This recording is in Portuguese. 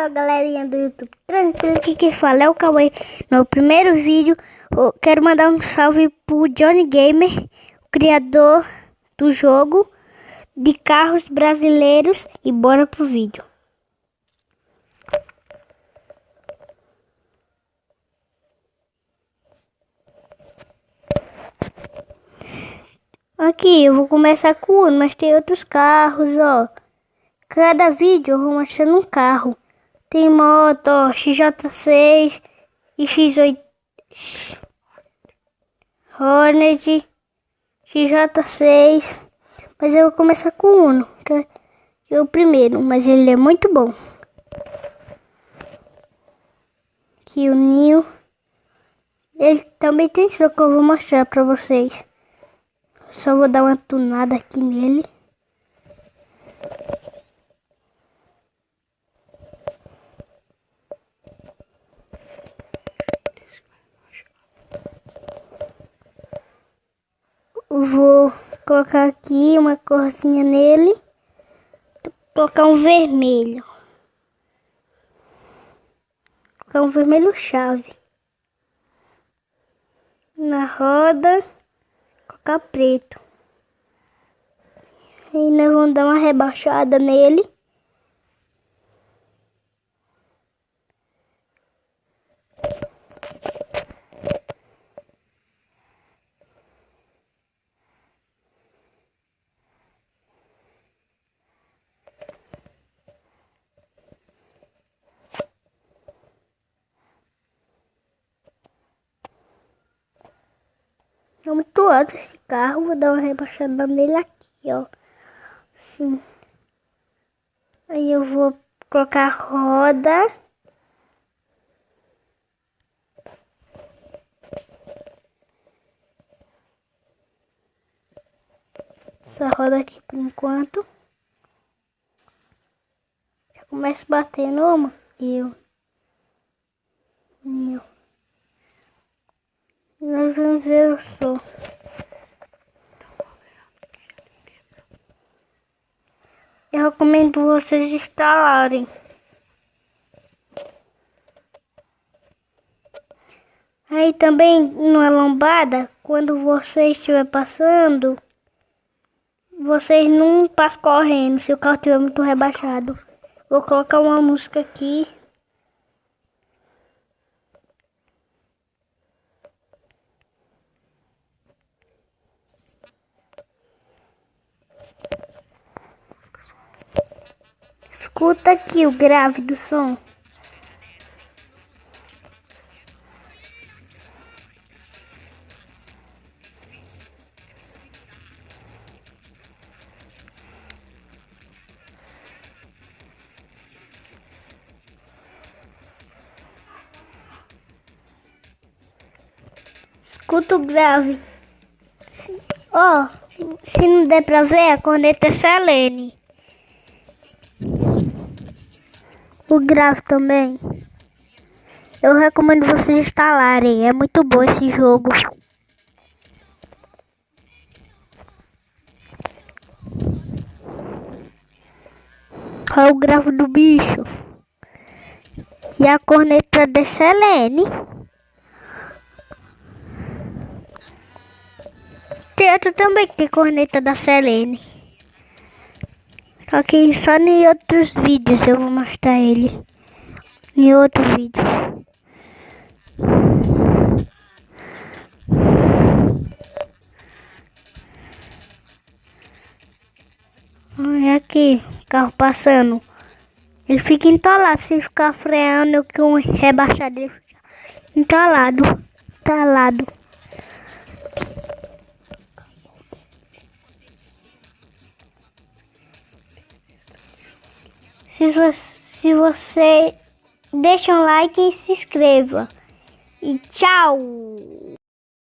Fala galerinha do YouTube, tranquilo, aqui quem fala é o Cauê. No primeiro vídeo eu quero mandar um salve pro Johnny Gamer, o criador do jogo de carros brasileiros, e bora pro vídeo. Aqui eu vou começar com o Uno, mas tem outros carros, ó. Cada vídeo eu vou mostrando um carro. Tem moto, ó, XJ6 e X8 Hornet, XJ6. Mas eu vou começar com o Uno, que é o primeiro, mas ele é muito bom. Aqui o Ninho. Ele também tem isso que eu vou mostrar pra vocês. Só vou dar uma tunada aqui nele. Vou colocar aqui uma corzinha nele. Vou colocar um vermelho. Vou colocar um vermelho chave. Na roda, colocar preto. Aí nós vamos dar uma rebaixada nele. É muito alto esse carro, vou dar uma rebaixada nele aqui, ó. Assim. Aí eu vou colocar a roda. Essa roda aqui por enquanto. Já começa batendo uma. Eu. Nós vamos ver o som. Eu recomendo vocês instalarem. Aí também na lombada, quando você estiver passando, vocês não passam correndo se o carro estiver muito rebaixado. Vou colocar uma música aqui. Escuta aqui o grave do som. Escuta o grave. Ó, se não der pra ver, a corneta é Selene. O grave também. Eu recomendo vocês instalarem. É muito bom esse jogo. Olha o grave do bicho. E a corneta da Selene. Tem outro também que tem corneta da Selene. Só que só em outros vídeos eu vou mostrar ele. Em outro vídeo. Olha aqui, carro passando. Ele fica entolado se ficar freando com rebaixado. Ele fica entolado. Talado. Se você deixa um like e se inscreva. E tchau!